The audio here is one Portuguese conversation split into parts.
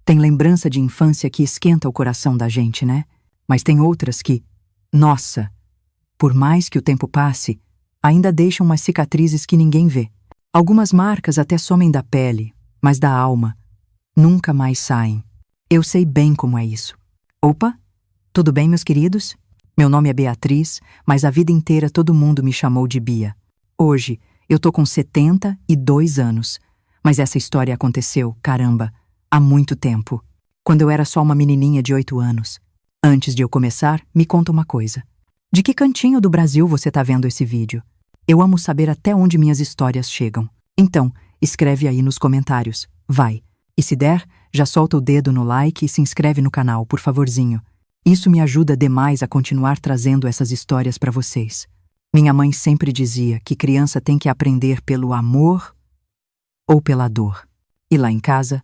Tem lembrança de infância que esquenta o coração da gente, né? Mas tem outras que, nossa, por mais que o tempo passe, ainda deixam umas cicatrizes que ninguém vê. Algumas marcas até somem da pele, mas da alma nunca mais saem. Eu sei bem como é isso. Opa, tudo bem, meus queridos? Meu nome é Beatriz, mas a vida inteira todo mundo me chamou de Bia. Hoje, eu tô com 72 anos, mas essa história aconteceu, caramba, há muito tempo. Quando eu era só uma menininha de 8 anos. Antes de eu começar, me conta uma coisa. De que cantinho do Brasil você tá vendo esse vídeo? Eu amo saber até onde minhas histórias chegam. Então, escreve aí nos comentários. Vai. E se der, já solta o dedo no like e se inscreve no canal, por favorzinho. Isso me ajuda demais a continuar trazendo essas histórias para vocês. Minha mãe sempre dizia que criança tem que aprender pelo amor ou pela dor. E lá em casa,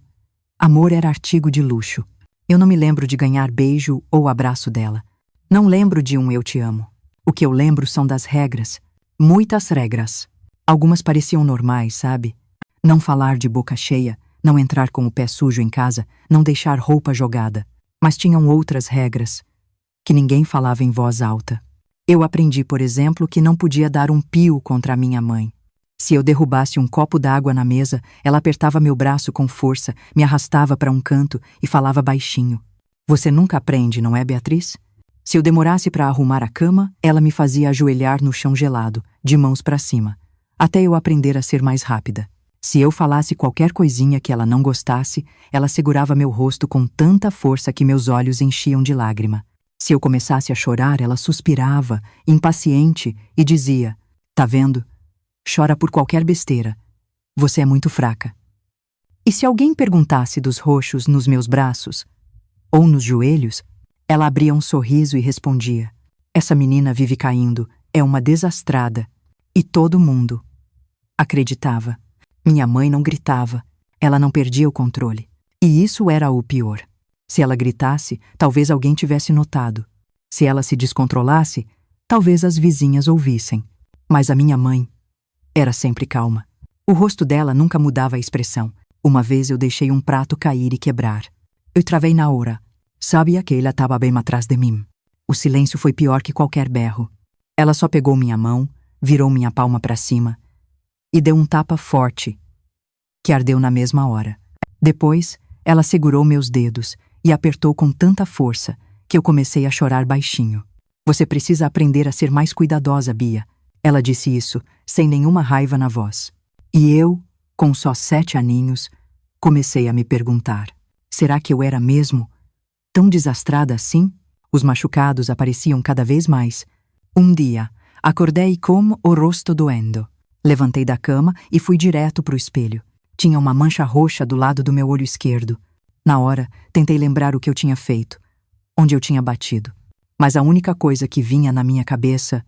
amor era artigo de luxo. Eu não me lembro de ganhar beijo ou abraço dela. Não lembro de um eu te amo. O que eu lembro são das regras. Muitas regras. Algumas pareciam normais, sabe? Não falar de boca cheia, não entrar com o pé sujo em casa, não deixar roupa jogada. Mas tinham outras regras, que ninguém falava em voz alta. Eu aprendi, por exemplo, que não podia dar um pio contra a minha mãe. Se eu derrubasse um copo d'água na mesa, ela apertava meu braço com força, me arrastava para um canto e falava baixinho. Você nunca aprende, não é, Beatriz? Se eu demorasse para arrumar a cama, ela me fazia ajoelhar no chão gelado, de mãos para cima, até eu aprender a ser mais rápida. Se eu falasse qualquer coisinha que ela não gostasse, ela segurava meu rosto com tanta força que meus olhos enchiam de lágrima. Se eu começasse a chorar, ela suspirava, impaciente, e dizia: "Tá vendo? Chora por qualquer besteira. Você é muito fraca." E se alguém perguntasse dos roxos nos meus braços, ou nos joelhos, ela abria um sorriso e respondia: "Essa menina vive caindo, é uma desastrada." E todo mundo acreditava. Minha mãe não gritava, ela não perdia o controle. E isso era o pior. Se ela gritasse, talvez alguém tivesse notado. Se ela se descontrolasse, talvez as vizinhas ouvissem. Mas a minha mãe era sempre calma. O rosto dela nunca mudava a expressão. Uma vez eu deixei um prato cair e quebrar. Eu travei na hora. Sabia que ela estava bem atrás de mim. O silêncio foi pior que qualquer berro. Ela só pegou minha mão, virou minha palma para cima e deu um tapa forte, que ardeu na mesma hora. Depois, ela segurou meus dedos e apertou com tanta força que eu comecei a chorar baixinho. Você precisa aprender a ser mais cuidadosa, Bia. Ela disse isso, sem nenhuma raiva na voz. E eu, com só 7 aninhos, comecei a me perguntar: será que eu era mesmo tão desastrada assim? Os machucados apareciam cada vez mais. Um dia, acordei com o rosto doendo. Levantei da cama e fui direto para o espelho. Tinha uma mancha roxa do lado do meu olho esquerdo. Na hora, tentei lembrar o que eu tinha feito, onde eu tinha batido. Mas a única coisa que vinha na minha cabeça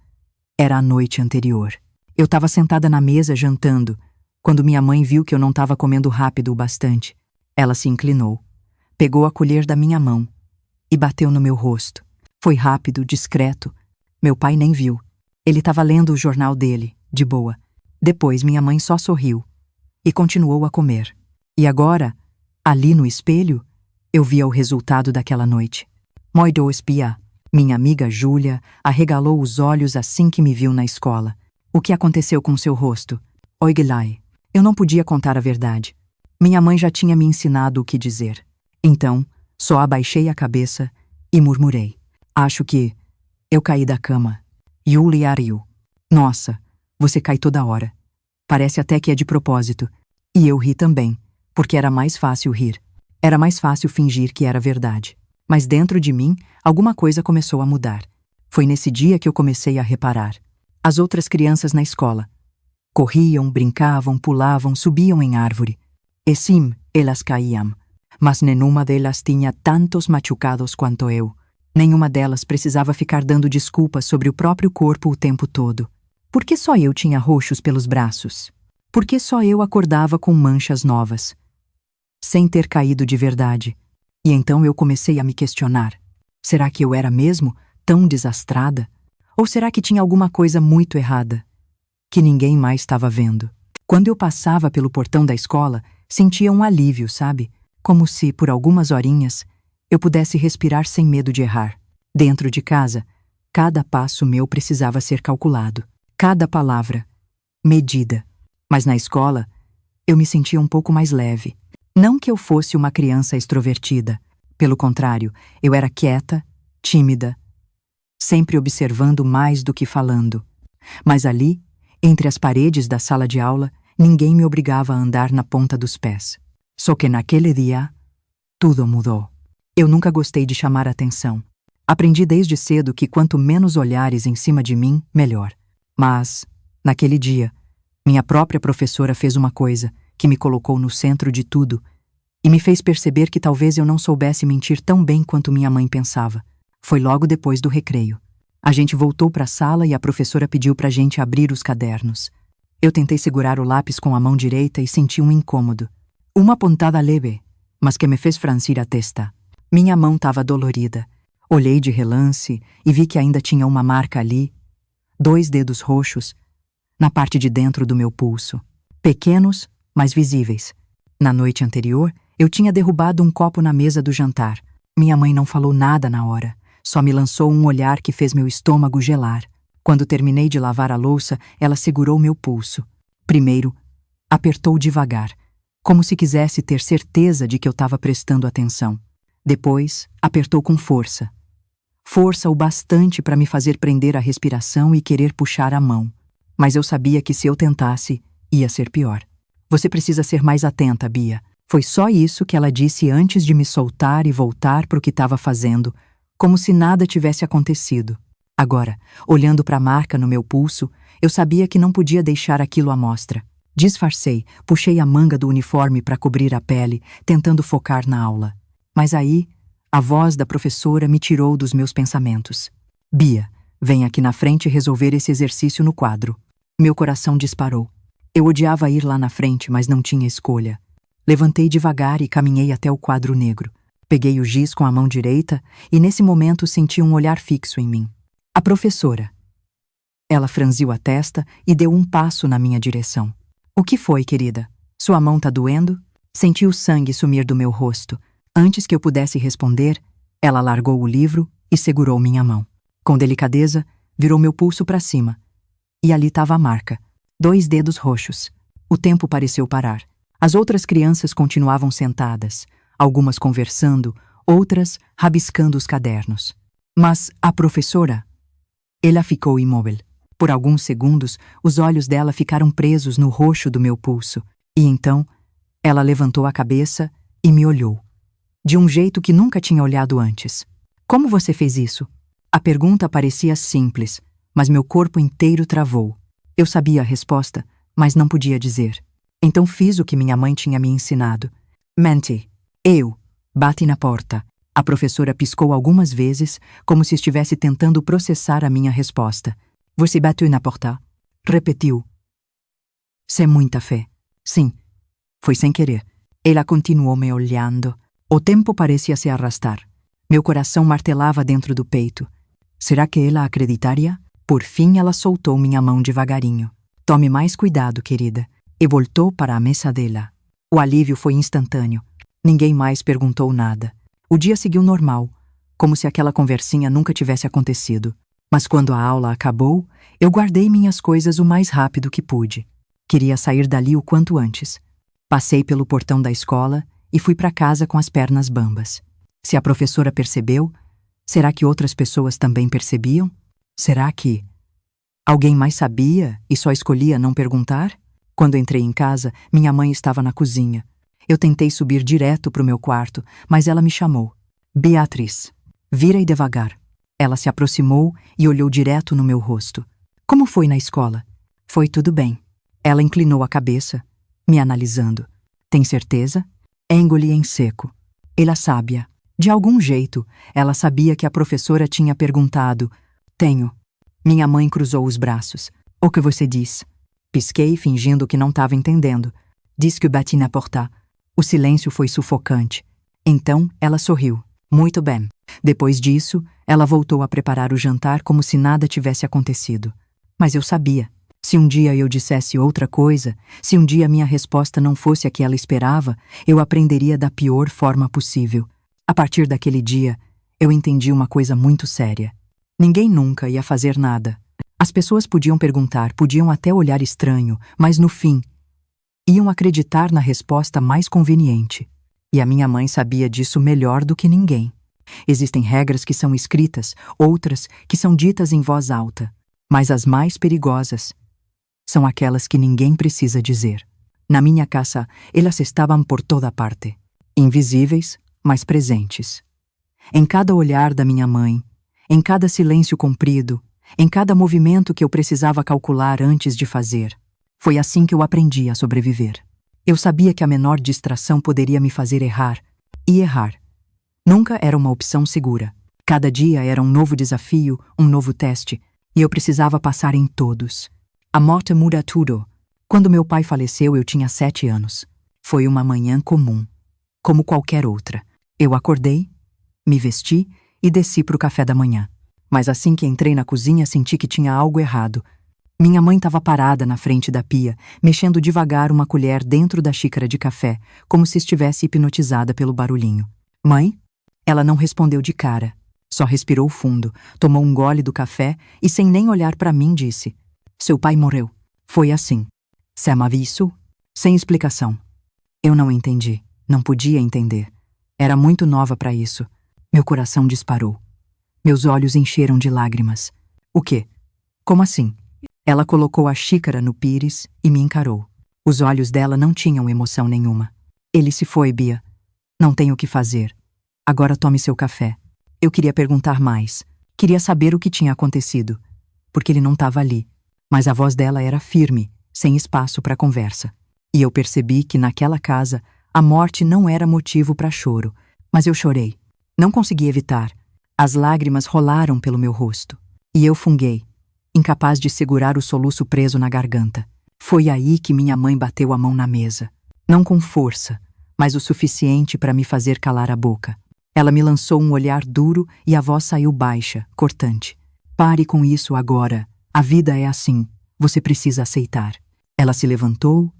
era a noite anterior. Eu estava sentada na mesa jantando, quando minha mãe viu que eu não estava comendo rápido o bastante. Ela se inclinou, pegou a colher da minha mão e bateu no meu rosto. Foi rápido, discreto. Meu pai nem viu. Ele estava lendo o jornal dele, de boa. Depois minha mãe só sorriu e continuou a comer. E agora, ali no espelho, eu via o resultado daquela noite. Moido espia. Minha amiga Júlia arregalou os olhos assim que me viu na escola. O que aconteceu com seu rosto? Oiglai. Eu não podia contar a verdade. Minha mãe já tinha me ensinado o que dizer. Então, só abaixei a cabeça e murmurei: "Acho que eu caí da cama." Julia riu. "Nossa, você cai toda hora. Parece até que é de propósito." E eu ri também, porque era mais fácil rir. Era mais fácil fingir que era verdade. Mas dentro de mim, alguma coisa começou a mudar. Foi nesse dia que eu comecei a reparar. As outras crianças na escola corriam, brincavam, pulavam, subiam em árvore. E sim, elas caíam. Mas nenhuma delas tinha tantos machucados quanto eu. Nenhuma delas precisava ficar dando desculpas sobre o próprio corpo o tempo todo. Por que só eu tinha roxos pelos braços? Por que só eu acordava com manchas novas, sem ter caído de verdade? E então eu comecei a me questionar. Será que eu era mesmo tão desastrada? Ou será que tinha alguma coisa muito errada, que ninguém mais estava vendo? Quando eu passava pelo portão da escola, sentia um alívio, sabe? como se, por algumas horinhas, eu pudesse respirar sem medo de errar. Dentro de casa, cada passo meu precisava ser calculado, cada palavra, medida. Mas na escola, eu me sentia um pouco mais leve. Não que eu fosse uma criança extrovertida. Pelo contrário, eu era quieta, tímida, sempre observando mais do que falando. Mas ali, entre as paredes da sala de aula, ninguém me obrigava a andar na ponta dos pés. Só que naquele dia, tudo mudou. Eu nunca gostei de chamar atenção. Aprendi desde cedo que quanto menos olhares em cima de mim, melhor. Mas, naquele dia, minha própria professora fez uma coisa que me colocou no centro de tudo e me fez perceber que talvez eu não soubesse mentir tão bem quanto minha mãe pensava. Foi logo depois do recreio. A gente voltou para a sala e a professora pediu para a gente abrir os cadernos. Eu tentei segurar o lápis com a mão direita e senti um incômodo. Uma pontada leve, mas que me fez franzir a testa. Minha mão estava dolorida. Olhei de relance e vi que ainda tinha uma marca ali, 2 dedos roxos, na parte de dentro do meu pulso. Pequenos, mas visíveis. Na noite anterior, eu tinha derrubado um copo na mesa do jantar. Minha mãe não falou nada na hora, só me lançou um olhar que fez meu estômago gelar. Quando terminei de lavar a louça, ela segurou meu pulso. Primeiro, apertou devagar, como se quisesse ter certeza de que eu estava prestando atenção. Depois, apertou com força. Força o bastante para me fazer prender a respiração e querer puxar a mão. Mas eu sabia que se eu tentasse, ia ser pior. Você precisa ser mais atenta, Bia. Foi só isso que ela disse antes de me soltar e voltar para o que estava fazendo, como se nada tivesse acontecido. Agora, olhando para a marca no meu pulso, eu sabia que não podia deixar aquilo à mostra. Disfarcei, puxei a manga do uniforme para cobrir a pele, tentando focar na aula. Mas aí, a voz da professora me tirou dos meus pensamentos. Bia, vem aqui na frente resolver esse exercício no quadro. Meu coração disparou. Eu odiava ir lá na frente, mas não tinha escolha. Levantei devagar e caminhei até o quadro negro. Peguei o giz com a mão direita e nesse momento senti um olhar fixo em mim. A professora. Ela franziu a testa e deu um passo na minha direção. O que foi, querida? Sua mão tá doendo? Senti o sangue sumir do meu rosto. Antes que eu pudesse responder, ela largou o livro e segurou minha mão. Com delicadeza, virou meu pulso para cima. E ali estava a marca. 2 dedos roxos. O tempo pareceu parar. As outras crianças continuavam sentadas, algumas conversando, outras rabiscando os cadernos. Mas a professora? Ela ficou imóvel. Por alguns segundos, os olhos dela ficaram presos no roxo do meu pulso. E então, ela levantou a cabeça e me olhou. De um jeito que nunca tinha olhado antes. Como você fez isso? A pergunta parecia simples, mas meu corpo inteiro travou. Eu sabia a resposta, mas não podia dizer. Então fiz o que minha mãe tinha me ensinado. Menti. Eu. Bati na porta. A professora piscou algumas vezes, como se estivesse tentando processar a minha resposta. Você bateu na porta? Repetiu. Sem muita fé. Sim. Foi sem querer. Ela continuou me olhando. O tempo parecia se arrastar. Meu coração martelava dentro do peito. Será que ela acreditaria? Por fim, ela soltou minha mão devagarinho. Tome mais cuidado, querida. E voltou para a mesa dela. O alívio foi instantâneo. Ninguém mais perguntou nada. O dia seguiu normal, como se aquela conversinha nunca tivesse acontecido. Mas quando a aula acabou, eu guardei minhas coisas o mais rápido que pude. Queria sair dali o quanto antes. Passei pelo portão da escola e fui para casa com as pernas bambas. Se a professora percebeu, será que outras pessoas também percebiam? Será que alguém mais sabia e só escolhia não perguntar? Quando entrei em casa, minha mãe estava na cozinha. Eu tentei subir direto para o meu quarto, mas ela me chamou. Beatriz, vira aí devagar. Ela se aproximou e olhou direto no meu rosto. Como foi na escola? Foi tudo bem. Ela inclinou a cabeça, me analisando. Tem certeza? Engoli em seco. Ela sábia. De algum jeito, ela sabia que a professora tinha perguntado. Tenho. Minha mãe cruzou os braços. O que você diz? Pisquei, fingindo que não estava entendendo. Diz que bati na porta. O silêncio foi sufocante. Então, ela sorriu. Muito bem. Depois disso, ela voltou a preparar o jantar como se nada tivesse acontecido. Mas eu sabia. Se um dia eu dissesse outra coisa, se um dia minha resposta não fosse a que ela esperava, eu aprenderia da pior forma possível. A partir daquele dia, eu entendi uma coisa muito séria. Ninguém nunca ia fazer nada. As pessoas podiam perguntar, podiam até olhar estranho, mas no fim, iam acreditar na resposta mais conveniente. E a minha mãe sabia disso melhor do que ninguém. Existem regras que são escritas, outras que são ditas em voz alta, mas as mais perigosas são aquelas que ninguém precisa dizer. Na minha casa, elas estavam por toda parte, invisíveis, mas presentes. Em cada olhar da minha mãe, em cada silêncio comprido, em cada movimento que eu precisava calcular antes de fazer. Foi assim que eu aprendi a sobreviver. Eu sabia que a menor distração poderia me fazer errar, e errar nunca era uma opção segura. Cada dia era um novo desafio, um novo teste, e eu precisava passar em todos. A morte muda tudo. Quando meu pai faleceu, eu tinha 7 anos. Foi uma manhã comum, como qualquer outra. Eu acordei, me vesti e desci para o café da manhã. Mas assim que entrei na cozinha, senti que tinha algo errado. Minha mãe estava parada na frente da pia, mexendo devagar uma colher dentro da xícara de café, como se estivesse hipnotizada pelo barulhinho. Mãe? Ela não respondeu de cara. Só respirou fundo, tomou um gole do café e, sem nem olhar para mim, disse: "Seu pai morreu." Foi assim. "C'est ma vie isso?" Sem explicação. Eu não entendi. Não podia entender. Era muito nova para isso. Meu coração disparou. Meus olhos encheram de lágrimas. "O quê? Como assim?" Ela colocou a xícara no pires e me encarou. Os olhos dela não tinham emoção nenhuma. "Ele se foi, Bia. Não tenho o que fazer. Agora tome seu café." Eu queria perguntar mais. Queria saber o que tinha acontecido. Porque ele não estava ali. Mas a voz dela era firme, sem espaço para conversa. E eu percebi que naquela casa a morte não era motivo para choro. Mas eu chorei. Não consegui evitar. As lágrimas rolaram pelo meu rosto. E eu funguei, incapaz de segurar o soluço preso na garganta. Foi aí que minha mãe bateu a mão na mesa. Não com força, mas o suficiente para me fazer calar a boca. Ela me lançou um olhar duro e a voz saiu baixa, cortante. "Pare com isso agora. A vida é assim. Você precisa aceitar." Ela se levantou,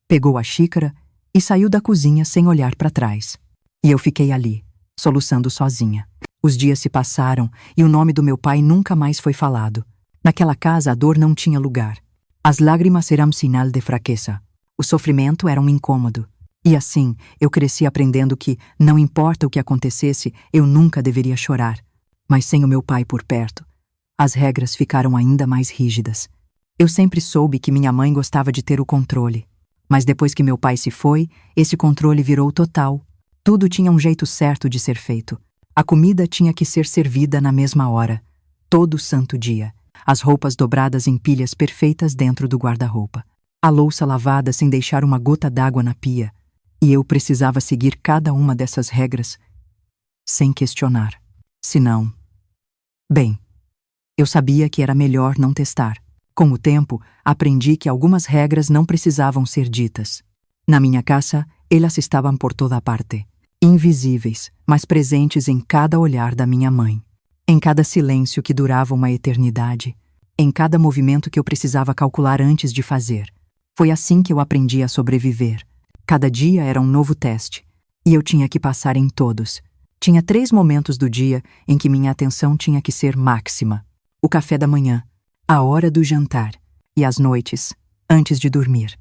pegou a xícara e saiu da cozinha sem olhar para trás. E eu fiquei ali, soluçando sozinha. Os dias se passaram e o nome do meu pai nunca mais foi falado. Naquela casa a dor não tinha lugar. As lágrimas eram sinal de fraqueza. O sofrimento era um incômodo. E assim, eu cresci aprendendo que, não importa o que acontecesse, eu nunca deveria chorar. Mas sem o meu pai por perto, as regras ficaram ainda mais rígidas. Eu sempre soube que minha mãe gostava de ter o controle. Mas depois que meu pai se foi, esse controle virou total. Tudo tinha um jeito certo de ser feito. A comida tinha que ser servida na mesma hora, todo santo dia. As roupas dobradas em pilhas perfeitas dentro do guarda-roupa. A louça lavada sem deixar uma gota d'água na pia. E eu precisava seguir cada uma dessas regras sem questionar. Senão... Bem, eu sabia que era melhor não testar. Com o tempo, aprendi que algumas regras não precisavam ser ditas. Na minha casa, elas estavam por toda parte. Invisíveis, mas presentes em cada olhar da minha mãe. Em cada silêncio que durava uma eternidade. Em cada movimento que eu precisava calcular antes de fazer. Foi assim que eu aprendi a sobreviver. Cada dia era um novo teste. E eu tinha que passar em todos. Tinha 3 momentos do dia em que minha atenção tinha que ser máxima. O café da manhã, a hora do jantar e as noites, antes de dormir.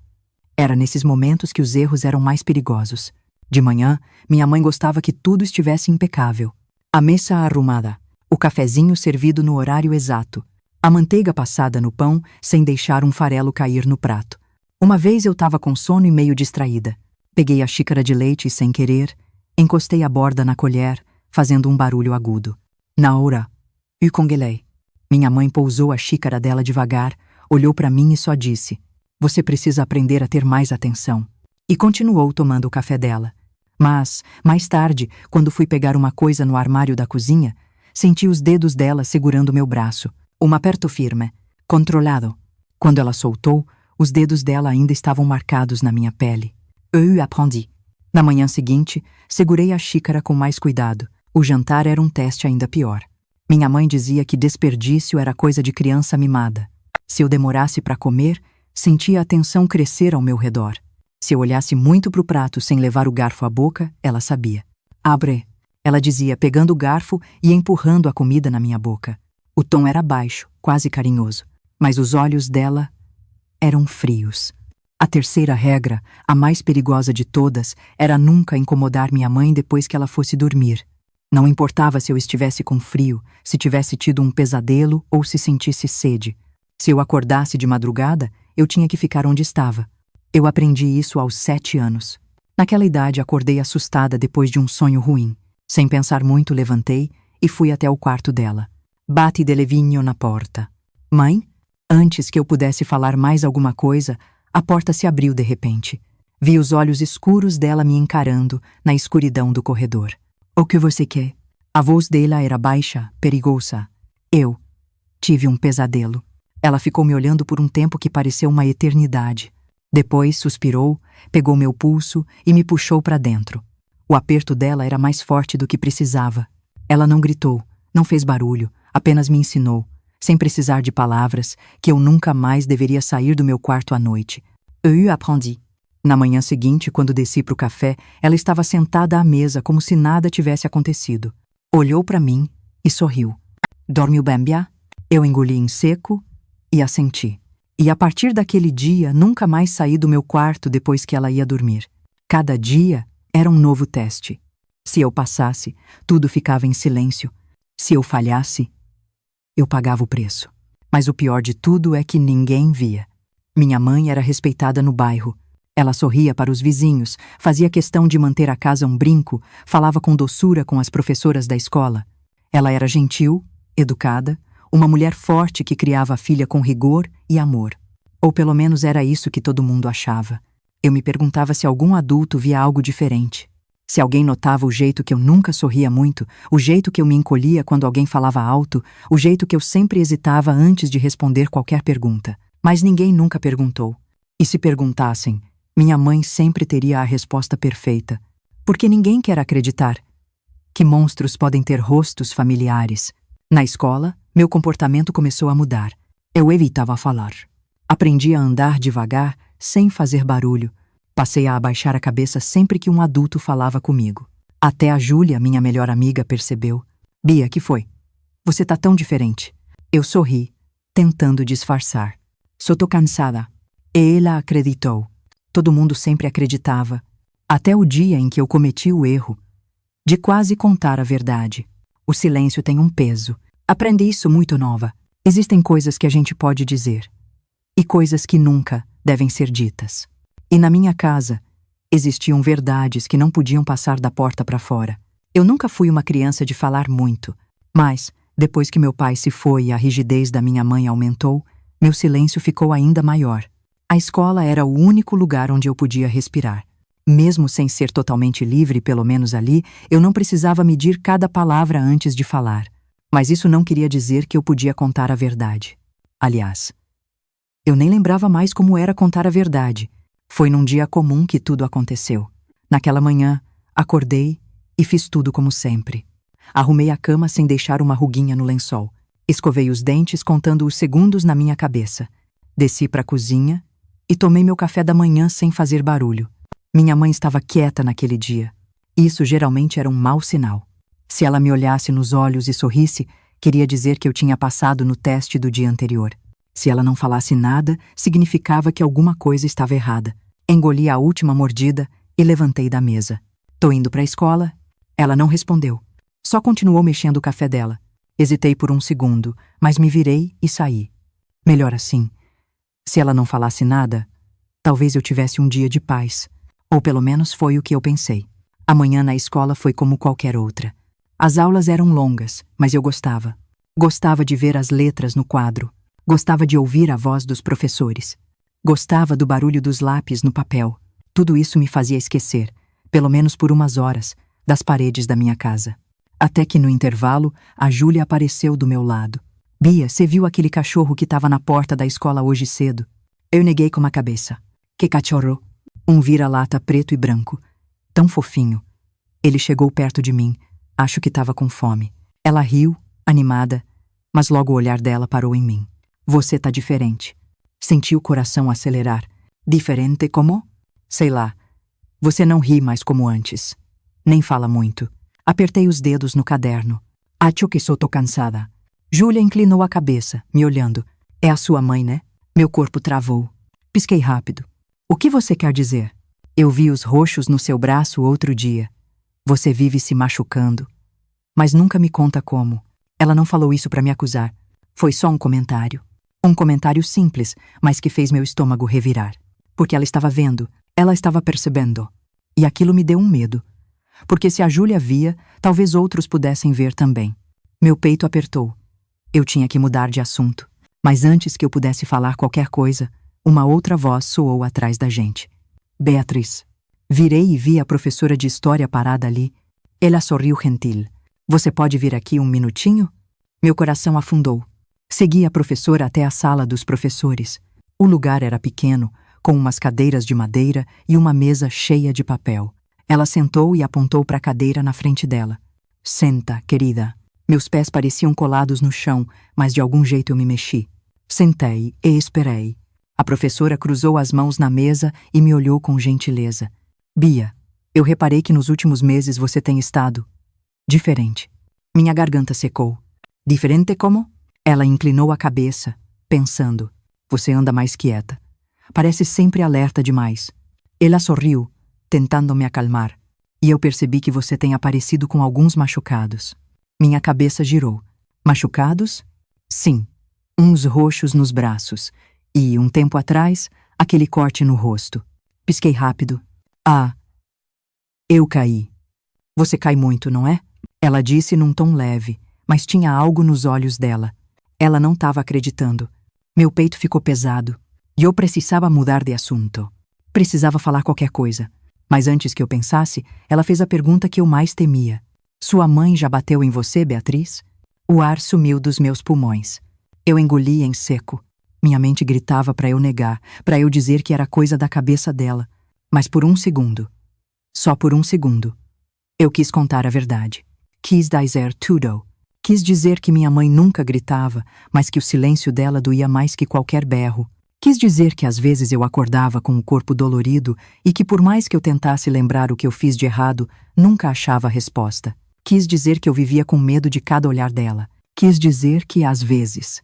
Era nesses momentos que os erros eram mais perigosos. De manhã, minha mãe gostava que tudo estivesse impecável. A mesa arrumada, o cafezinho servido no horário exato, a manteiga passada no pão sem deixar um farelo cair no prato. Uma vez eu estava com sono e meio distraída. Peguei a xícara de leite e, sem querer, encostei a borda na colher, fazendo um barulho agudo. Na hora, eu congelei. Minha mãe pousou a xícara dela devagar, olhou para mim e só disse: "Você precisa aprender a ter mais atenção." E continuou tomando o café dela. Mas, mais tarde, quando fui pegar uma coisa no armário da cozinha, senti os dedos dela segurando meu braço. Um aperto firme, controlado. Quando ela soltou, os dedos dela ainda estavam marcados na minha pele. Eu aprendi. Na manhã seguinte, segurei a xícara com mais cuidado. O jantar era um teste ainda pior. Minha mãe dizia que desperdício era coisa de criança mimada. Se eu demorasse para comer, sentia a tensão crescer ao meu redor. Se eu olhasse muito para o prato sem levar o garfo à boca, ela sabia. Abre, ela dizia, pegando o garfo e empurrando a comida na minha boca. O tom era baixo, quase carinhoso, mas os olhos dela eram frios. A terceira regra, a mais perigosa de todas, era nunca incomodar minha mãe depois que ela fosse dormir. Não importava se eu estivesse com frio, se tivesse tido um pesadelo ou se sentisse sede. Se eu acordasse de madrugada, eu tinha que ficar onde estava. Eu aprendi isso aos 7 anos. Naquela idade, acordei assustada depois de um sonho ruim. Sem pensar muito, levantei e fui até o quarto dela. Bati de levinho na porta. Mãe? Antes que eu pudesse falar mais alguma coisa, a porta se abriu de repente. Vi os olhos escuros dela me encarando na escuridão do corredor. O que você quer? A voz dela era baixa, perigosa. Eu tive um pesadelo. Ela ficou me olhando por um tempo que pareceu uma eternidade. Depois suspirou, pegou meu pulso e me puxou para dentro. O aperto dela era mais forte do que precisava. Ela não gritou, não fez barulho, apenas me ensinou, sem precisar de palavras, que eu nunca mais deveria sair do meu quarto à noite. Eu aprendi. Na manhã seguinte, quando desci para o café, ela estava sentada à mesa como se nada tivesse acontecido. Olhou para mim e sorriu. Dormiu bem, Bia? Eu engoli em seco e assenti. E a partir daquele dia, nunca mais saí do meu quarto depois que ela ia dormir. Cada dia era um novo teste. Se eu passasse, tudo ficava em silêncio. Se eu falhasse, eu pagava o preço. Mas o pior de tudo é que ninguém via. Minha mãe era respeitada no bairro. Ela sorria para os vizinhos, fazia questão de manter a casa um brinco, falava com doçura com as professoras da escola. Ela era gentil, educada, uma mulher forte que criava a filha com rigor e amor. Ou pelo menos era isso que todo mundo achava. Eu me perguntava se algum adulto via algo diferente. Se alguém notava o jeito que eu nunca sorria muito, o jeito que eu me encolhia quando alguém falava alto, o jeito que eu sempre hesitava antes de responder qualquer pergunta. Mas ninguém nunca perguntou. E se perguntassem, minha mãe sempre teria a resposta perfeita. Porque ninguém quer acreditar que monstros podem ter rostos familiares. Na escola, meu comportamento começou a mudar. Eu evitava falar. Aprendi a andar devagar, sem fazer barulho. Passei a abaixar a cabeça sempre que um adulto falava comigo. Até a Júlia, minha melhor amiga, percebeu. Bia, que foi? Você tá tão diferente. Eu sorri, tentando disfarçar. Só tô cansada. E ela acreditou. Todo mundo sempre acreditava. Até o dia em que eu cometi o erro de quase contar a verdade. O silêncio tem um peso. Aprendi isso muito nova. Existem coisas que a gente pode dizer e coisas que nunca devem ser ditas. E na minha casa, existiam verdades que não podiam passar da porta para fora. Eu nunca fui uma criança de falar muito, mas, depois que meu pai se foi e a rigidez da minha mãe aumentou, meu silêncio ficou ainda maior. A escola era o único lugar onde eu podia respirar. Mesmo sem ser totalmente livre, pelo menos ali, eu não precisava medir cada palavra antes de falar. Mas isso não queria dizer que eu podia contar a verdade. Aliás, eu nem lembrava mais como era contar a verdade. Foi num dia comum que tudo aconteceu. Naquela manhã, acordei e fiz tudo como sempre. Arrumei a cama sem deixar uma ruguinha no lençol. Escovei os dentes contando os segundos na minha cabeça. Desci para a cozinha e tomei meu café da manhã sem fazer barulho. Minha mãe estava quieta naquele dia. Isso geralmente era um mau sinal. Se ela me olhasse nos olhos e sorrisse, queria dizer que eu tinha passado no teste do dia anterior. Se ela não falasse nada, significava que alguma coisa estava errada. Engoli a última mordida e levantei da mesa. Tô indo para a escola? Ela não respondeu. Só continuou mexendo o café dela. Hesitei por um segundo, mas me virei e saí. Melhor assim. Se ela não falasse nada, talvez eu tivesse um dia de paz. Ou pelo menos foi o que eu pensei. A manhã na escola foi como qualquer outra. As aulas eram longas, mas eu gostava. Gostava de ver as letras no quadro. Gostava de ouvir a voz dos professores. Gostava do barulho dos lápis no papel. Tudo isso me fazia esquecer, pelo menos por umas horas, das paredes da minha casa. Até que no intervalo, a Júlia apareceu do meu lado. Bia, você viu aquele cachorro que estava na porta da escola hoje cedo? Eu neguei com a cabeça. Que cachorro? Um vira-lata preto e branco. Tão fofinho. Ele chegou perto de mim. Acho que estava com fome. Ela riu, animada, mas logo o olhar dela parou em mim. Você tá diferente. Senti o coração acelerar. Diferente como? Sei lá. Você não ri mais como antes. Nem fala muito. Apertei os dedos no caderno. Acho que sou tô cansada. Júlia inclinou a cabeça, me olhando. É a sua mãe, né? Meu corpo travou. Pisquei rápido. O que você quer dizer? Eu vi os roxos no seu braço outro dia. Você vive se machucando. Mas nunca me conta como. Ela não falou isso para me acusar. Foi só um comentário. Um comentário simples, mas que fez meu estômago revirar. Porque ela estava vendo, ela estava percebendo. E aquilo me deu um medo. Porque se a Júlia via, talvez outros pudessem ver também. Meu peito apertou. Eu tinha que mudar de assunto. Mas antes que eu pudesse falar qualquer coisa, uma outra voz soou atrás da gente. Beatriz. Virei e vi a professora de história parada ali. Ela sorriu gentil. Você pode vir aqui um minutinho? Meu coração afundou. Segui a professora até a sala dos professores. O lugar era pequeno, com umas cadeiras de madeira e uma mesa cheia de papel. Ela sentou e apontou para a cadeira na frente dela. Senta, querida. Meus pés pareciam colados no chão, mas de algum jeito eu me mexi. Sentei e esperei. A professora cruzou as mãos na mesa e me olhou com gentileza. Bia, eu reparei que nos últimos meses você tem estado diferente. Minha garganta secou. Diferente como? Ela inclinou a cabeça, pensando. Você anda mais quieta. Parece sempre alerta demais. Ela sorriu, tentando me acalmar. E eu percebi que você tem aparecido com alguns machucados. Minha cabeça girou. Machucados? Sim. Uns roxos nos braços. E, um tempo atrás, aquele corte no rosto. Pisquei rápido. Ah, eu caí. Você cai muito, não é? Ela disse num tom leve, mas tinha algo nos olhos dela. Ela não estava acreditando. Meu peito ficou pesado. E eu precisava mudar de assunto. Precisava falar qualquer coisa. Mas antes que eu pensasse, ela fez a pergunta que eu mais temia. Sua mãe já bateu em você, Beatriz? O ar sumiu dos meus pulmões. Eu engoli em seco. Minha mente gritava para eu negar, para eu dizer que era coisa da cabeça dela. Mas por um segundo, só por um segundo, eu quis contar a verdade. Quis dizer tudo. Quis dizer que minha mãe nunca gritava, mas que o silêncio dela doía mais que qualquer berro. Quis dizer que às vezes eu acordava com o corpo dolorido e que por mais que eu tentasse lembrar o que eu fiz de errado, nunca achava a resposta. Quis dizer que eu vivia com medo de cada olhar dela. Quis dizer que, às vezes,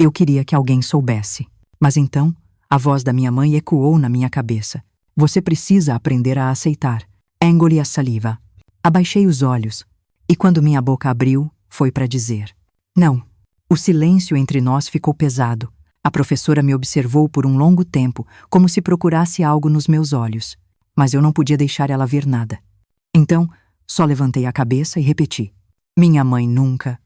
eu queria que alguém soubesse. Mas então, a voz da minha mãe ecoou na minha cabeça. Você precisa aprender a aceitar. Engoli a saliva. Abaixei os olhos. E quando minha boca abriu, foi para dizer. Não. O silêncio entre nós ficou pesado. A professora me observou por um longo tempo, como se procurasse algo nos meus olhos. Mas eu não podia deixar ela ver nada. Então, só levantei a cabeça e repeti. Minha mãe nunca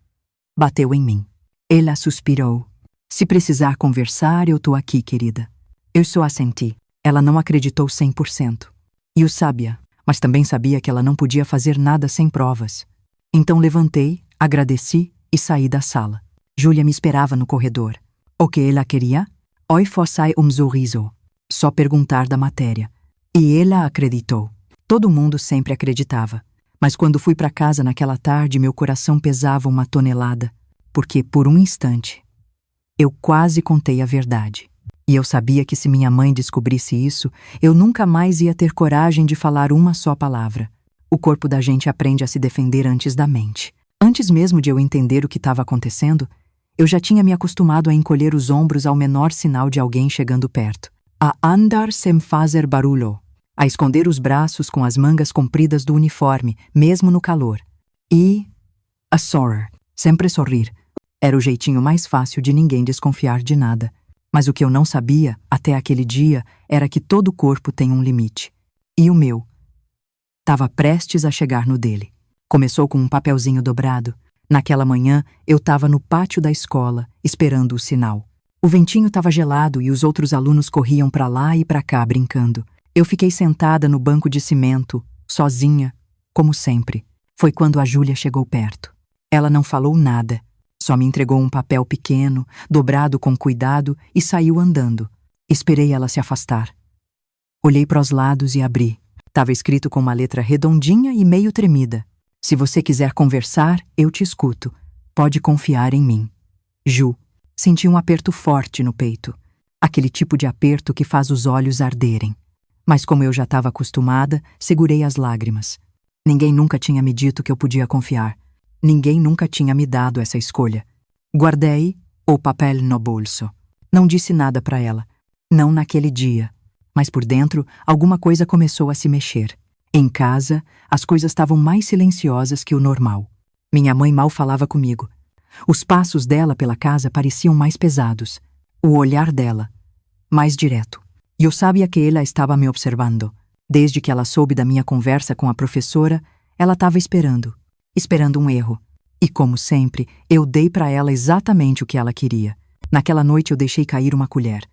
bateu em mim. Ela suspirou. Se precisar conversar, eu tô aqui, querida. Eu só assenti. Ela não acreditou 100%. E eu sabia, mas também sabia que ela não podia fazer nada sem provas. Então levantei, agradeci e saí da sala. Júlia me esperava no corredor. O que ela queria? Oi fossai sorriso. Só perguntar da matéria. E ela acreditou. Todo mundo sempre acreditava. Mas quando fui para casa naquela tarde, meu coração pesava uma tonelada. Porque, por um instante, eu quase contei a verdade. E eu sabia que se minha mãe descobrisse isso, eu nunca mais ia ter coragem de falar uma só palavra. O corpo da gente aprende a se defender antes da mente. Antes mesmo de eu entender o que estava acontecendo, eu já tinha me acostumado a encolher os ombros ao menor sinal de alguém chegando perto. A andar sem fazer barulho. A esconder os braços com as mangas compridas do uniforme, mesmo no calor. E a sorrir. Sempre sorrir. Era o jeitinho mais fácil de ninguém desconfiar de nada. Mas o que eu não sabia, até aquele dia, era que todo corpo tem um limite. E o meu estava prestes a chegar no dele. Começou com um papelzinho dobrado. Naquela manhã, eu estava no pátio da escola, esperando o sinal. O ventinho estava gelado e os outros alunos corriam para lá e para cá brincando. Eu fiquei sentada no banco de cimento, sozinha, como sempre. Foi quando a Júlia chegou perto. Ela não falou nada. Só me entregou um papel pequeno, dobrado com cuidado, e saiu andando. Esperei ela se afastar. Olhei para os lados e abri. Estava escrito com uma letra redondinha e meio tremida. Se você quiser conversar, eu te escuto. Pode confiar em mim. Ju. Senti um aperto forte no peito, aquele tipo de aperto que faz os olhos arderem. Mas como eu já estava acostumada, segurei as lágrimas. Ninguém nunca tinha me dito que eu podia confiar. Ninguém nunca tinha me dado essa escolha. Guardei o papel no bolso. Não disse nada para ela. Não naquele dia. Mas por dentro, alguma coisa começou a se mexer. Em casa, as coisas estavam mais silenciosas que o normal. Minha mãe mal falava comigo. Os passos dela pela casa pareciam mais pesados. O olhar dela, mais direto. E eu sabia que ela estava me observando. Desde que ela soube da minha conversa com a professora, ela estava esperando um erro. E como sempre, eu dei para ela exatamente o que ela queria. Naquela noite eu deixei cair uma colher.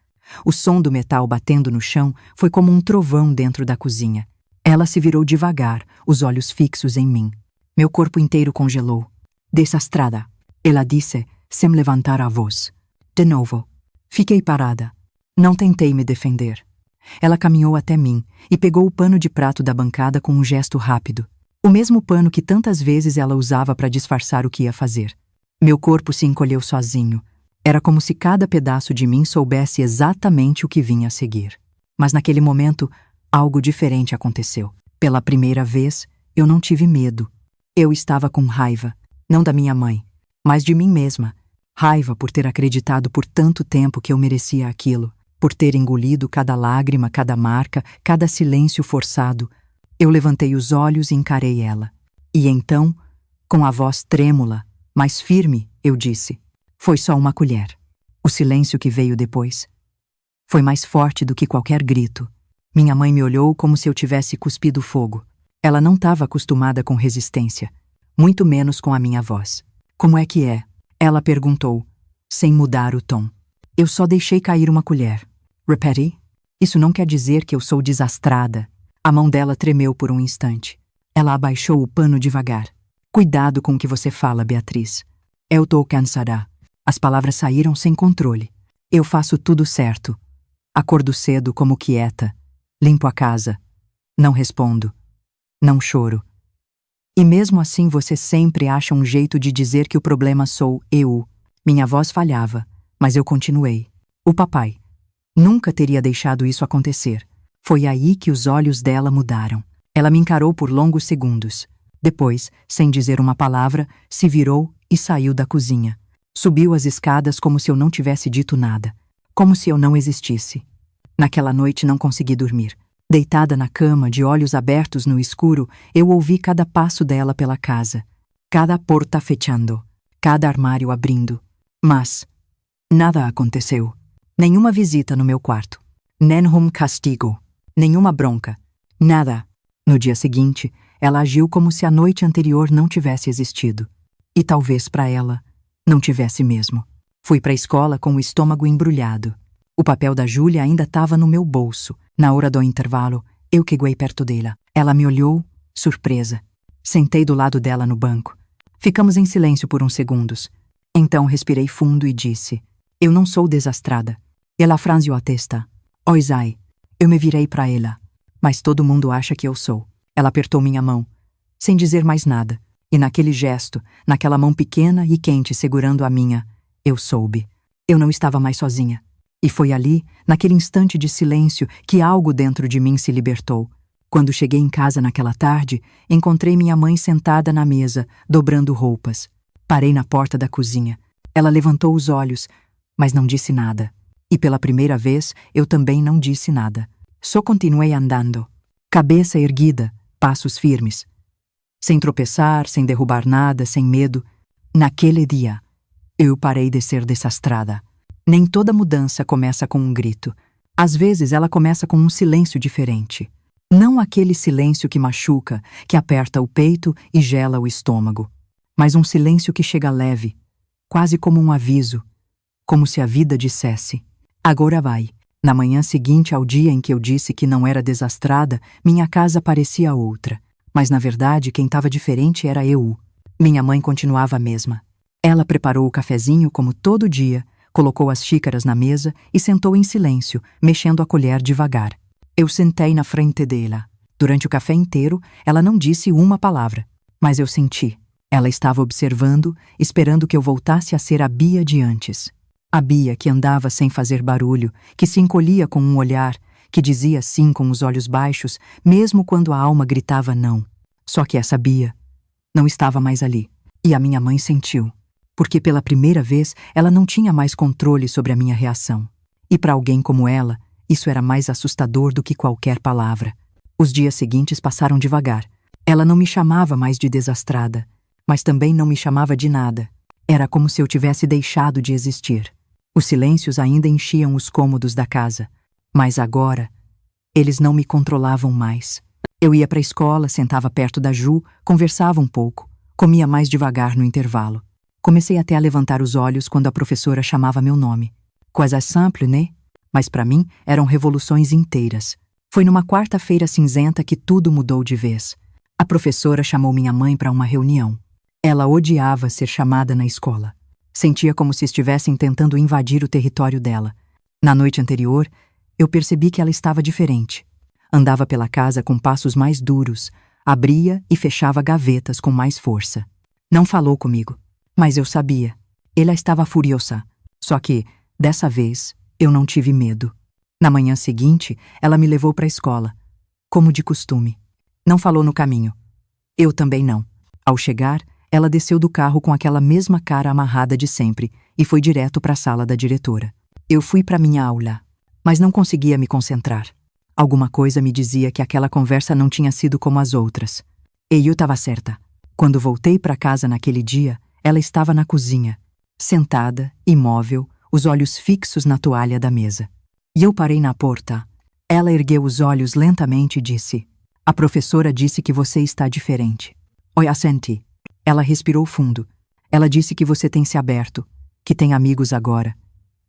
O som do metal batendo no chão foi como um trovão dentro da cozinha. Ela se virou devagar, os olhos fixos em mim. Meu corpo inteiro congelou. Desastrada, ela disse, sem levantar a voz. De novo. Fiquei parada. Não tentei me defender. Ela caminhou até mim e pegou o pano de prato da bancada com um gesto rápido. O mesmo pano que tantas vezes ela usava para disfarçar o que ia fazer. Meu corpo se encolheu sozinho. Era como se cada pedaço de mim soubesse exatamente o que vinha a seguir. Mas naquele momento, algo diferente aconteceu. Pela primeira vez, eu não tive medo. Eu estava com raiva, não da minha mãe, mas de mim mesma. Raiva por ter acreditado por tanto tempo que eu merecia aquilo, por ter engolido cada lágrima, cada marca, cada silêncio forçado. Eu levantei os olhos e encarei ela. E então, com a voz trêmula, mas firme, eu disse: foi só uma colher. O silêncio que veio depois foi mais forte do que qualquer grito. Minha mãe me olhou como se eu tivesse cuspido fogo. Ela não estava acostumada com resistência, muito menos com a minha voz. Como é que é? Ela perguntou, sem mudar o tom. Eu só deixei cair uma colher. Repete? Isso não quer dizer que eu sou desastrada. A mão dela tremeu por um instante. Ela abaixou o pano devagar. Cuidado com o que você fala, Beatriz. Eu tô cansada. As palavras saíram sem controle. Eu faço tudo certo. Acordo cedo como quieta. Limpo a casa. Não respondo. Não choro. E mesmo assim você sempre acha um jeito de dizer que o problema sou eu. Minha voz falhava, mas eu continuei. O papai nunca teria deixado isso acontecer. Foi aí que os olhos dela mudaram. Ela me encarou por longos segundos. Depois, sem dizer uma palavra, se virou e saiu da cozinha. Subiu as escadas como se eu não tivesse dito nada. Como se eu não existisse. Naquela noite não consegui dormir. Deitada na cama, de olhos abertos no escuro, eu ouvi cada passo dela pela casa. Cada porta fechando. Cada armário abrindo. Mas nada aconteceu. Nenhuma visita no meu quarto. Nenhum castigo. Nenhuma bronca. Nada. No dia seguinte, ela agiu como se a noite anterior não tivesse existido. E talvez para ela, não tivesse mesmo. Fui para a escola com o estômago embrulhado. O papel da Júlia ainda estava no meu bolso. Na hora do intervalo, eu queguei perto dela. Ela me olhou, surpresa. Sentei do lado dela no banco. Ficamos em silêncio por uns segundos. Então respirei fundo e disse: eu não sou desastrada. Ela franziu a testa. Oi, Zai. Eu me virei para ela. Mas todo mundo acha que eu sou. Ela apertou minha mão, sem dizer mais nada. E naquele gesto, naquela mão pequena e quente segurando a minha, eu soube. Eu não estava mais sozinha. E foi ali, naquele instante de silêncio, que algo dentro de mim se libertou. Quando cheguei em casa naquela tarde, encontrei minha mãe sentada na mesa, dobrando roupas. Parei na porta da cozinha. Ela levantou os olhos, mas não disse nada. E pela primeira vez, eu também não disse nada. Só continuei andando. Cabeça erguida, passos firmes. Sem tropeçar, sem derrubar nada, sem medo. Naquele dia, eu parei de ser desastrada. Nem toda mudança começa com um grito. Às vezes ela começa com um silêncio diferente. Não aquele silêncio que machuca, que aperta o peito e gela o estômago. Mas um silêncio que chega leve, quase como um aviso, como se a vida dissesse: agora vai. Na manhã seguinte ao dia em que eu disse que não era desastrada, minha casa parecia outra. Mas na verdade quem estava diferente era eu. Minha mãe continuava a mesma. Ela preparou o cafezinho como todo dia, colocou as xícaras na mesa e sentou em silêncio, mexendo a colher devagar. Eu sentei na frente dela. Durante o café inteiro, ela não disse uma palavra, mas eu senti. Ela estava observando, esperando que eu voltasse a ser a Bia de antes. A Bia que andava sem fazer barulho, que se encolhia com um olhar, que dizia sim com os olhos baixos, mesmo quando a alma gritava não. Só que essa Bia não estava mais ali. E a minha mãe sentiu, porque pela primeira vez ela não tinha mais controle sobre a minha reação. E para alguém como ela, isso era mais assustador do que qualquer palavra. Os dias seguintes passaram devagar. Ela não me chamava mais de desastrada, mas também não me chamava de nada. Era como se eu tivesse deixado de existir. Os silêncios ainda enchiam os cômodos da casa, mas agora eles não me controlavam mais. Eu ia para a escola, sentava perto da Ju, conversava um pouco, comia mais devagar no intervalo. Comecei até a levantar os olhos quando a professora chamava meu nome. Coisa simples, né? Mas para mim eram revoluções inteiras. Foi numa quarta-feira cinzenta que tudo mudou de vez. A professora chamou minha mãe para uma reunião. Ela odiava ser chamada na escola. Sentia como se estivessem tentando invadir o território dela. Na noite anterior, eu percebi que ela estava diferente. Andava pela casa com passos mais duros, abria e fechava gavetas com mais força. Não falou comigo, mas eu sabia. Ela estava furiosa. Só que, dessa vez, eu não tive medo. Na manhã seguinte, ela me levou para a escola, como de costume. Não falou no caminho. Eu também não. Ao chegar, ela desceu do carro com aquela mesma cara amarrada de sempre e foi direto para a sala da diretora. Eu fui para minha aula, mas não conseguia me concentrar. Alguma coisa me dizia que aquela conversa não tinha sido como as outras. E eu estava certa. Quando voltei para casa naquele dia, ela estava na cozinha, sentada, imóvel, os olhos fixos na toalha da mesa. E eu parei na porta. Ela ergueu os olhos lentamente e disse: "A professora disse que você está diferente." Oi, assenti. Ela respirou fundo. Ela disse que você tem se aberto, que tem amigos agora,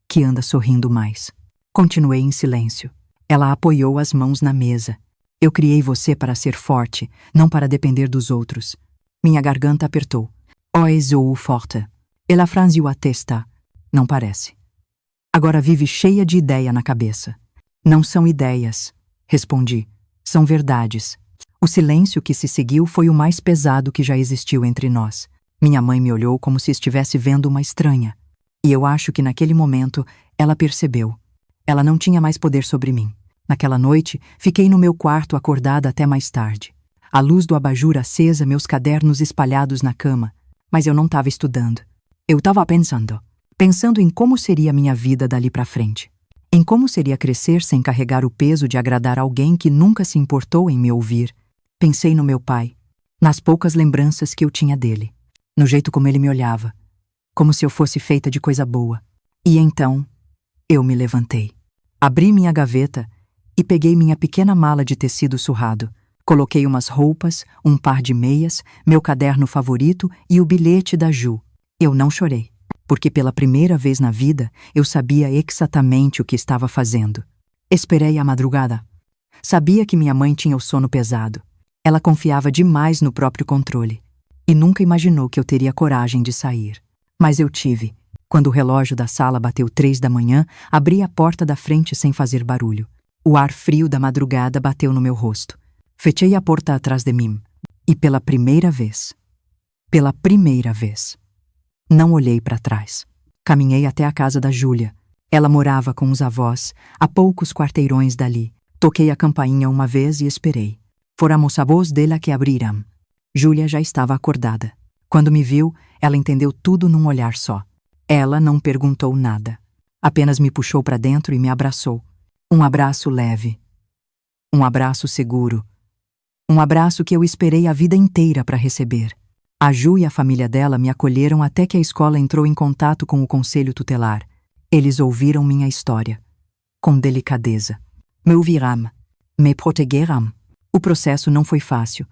que anda sorrindo mais. Continuei em silêncio. Ela apoiou as mãos na mesa. Eu criei você para ser forte, não para depender dos outros. Minha garganta apertou. Oi, sou forte. Ela franziu a testa. Não parece. Agora vive cheia de ideia na cabeça. Não são ideias, respondi. São verdades. O silêncio que se seguiu foi o mais pesado que já existiu entre nós. Minha mãe me olhou como se estivesse vendo uma estranha. E eu acho que naquele momento ela percebeu. Ela não tinha mais poder sobre mim. Naquela noite, fiquei no meu quarto acordada até mais tarde. A luz do abajur acesa, meus cadernos espalhados na cama. Mas eu não estava estudando. Eu estava pensando em como seria a minha vida dali para frente. Em como seria crescer sem carregar o peso de agradar alguém que nunca se importou em me ouvir. Pensei no meu pai, nas poucas lembranças que eu tinha dele, no jeito como ele me olhava, como se eu fosse feita de coisa boa. E então, eu me levantei. Abri minha gaveta e peguei minha pequena mala de tecido surrado. Coloquei umas roupas, um par de meias, meu caderno favorito e o bilhete da Ju. Eu não chorei, porque pela primeira vez na vida eu sabia exatamente o que estava fazendo. Esperei a madrugada. Sabia que minha mãe tinha o sono pesado. Ela confiava demais no próprio controle e nunca imaginou que eu teria coragem de sair. Mas eu tive. Quando o relógio da sala bateu 3 da manhã, abri a porta da frente sem fazer barulho. O ar frio da madrugada bateu no meu rosto. Fechei a porta atrás de mim e pela primeira vez, não olhei para trás. Caminhei até a casa da Júlia. Ela morava com os avós, a poucos quarteirões dali. Toquei a campainha uma vez e esperei. Fóramos a voz dela que abriram. Júlia já estava acordada. Quando me viu, ela entendeu tudo num olhar só. Ela não perguntou nada. Apenas me puxou para dentro e me abraçou. Um abraço leve. Um abraço seguro. Um abraço que eu esperei a vida inteira para receber. A Ju e a família dela me acolheram até que a escola entrou em contato com o conselho tutelar. Eles ouviram minha história. Com delicadeza. Me ouviram. Me protegeram. O processo não foi fácil,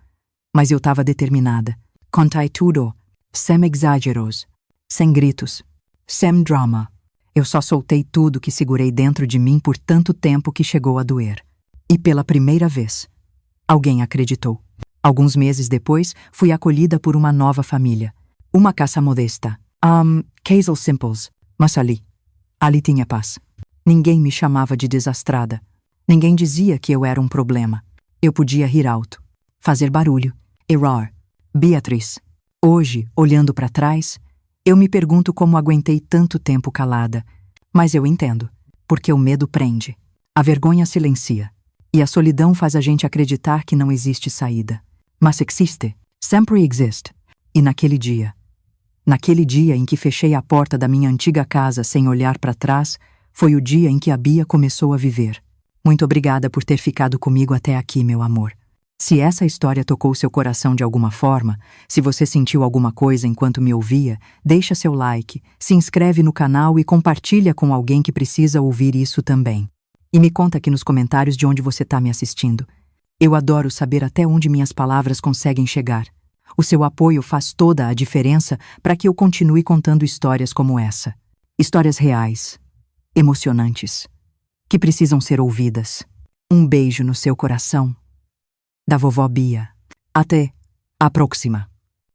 mas eu estava determinada. Contei tudo, sem exageros, sem gritos, sem drama. Eu só soltei tudo que segurei dentro de mim por tanto tempo que chegou a doer. E pela primeira vez, alguém acreditou. Alguns meses depois, fui acolhida por uma nova família. Uma casa modesta. Casal simples, mas ali tinha paz. Ninguém me chamava de desastrada. Ninguém dizia que eu era um problema. Eu podia rir alto, fazer barulho, errar. Beatriz. Hoje, olhando para trás, eu me pergunto como aguentei tanto tempo calada, Mas eu entendo, porque o medo prende, a vergonha silencia, e a solidão faz a gente acreditar que não existe saída. Mas existe, sempre existe. E naquele dia em que fechei a porta da minha antiga casa sem olhar para trás, foi o dia em que a Bia começou a viver. Muito obrigada por ter ficado comigo até aqui, meu amor. Se essa história tocou seu coração de alguma forma, se você sentiu alguma coisa enquanto me ouvia, deixa seu like, se inscreve no canal e compartilha com alguém que precisa ouvir isso também. E me conta aqui nos comentários de onde você está me assistindo. Eu adoro saber até onde minhas palavras conseguem chegar. O seu apoio faz toda a diferença para que eu continue contando histórias como essa. Histórias reais, emocionantes, que precisam ser ouvidas. Um beijo no seu coração. Da vovó Bia. Até a próxima.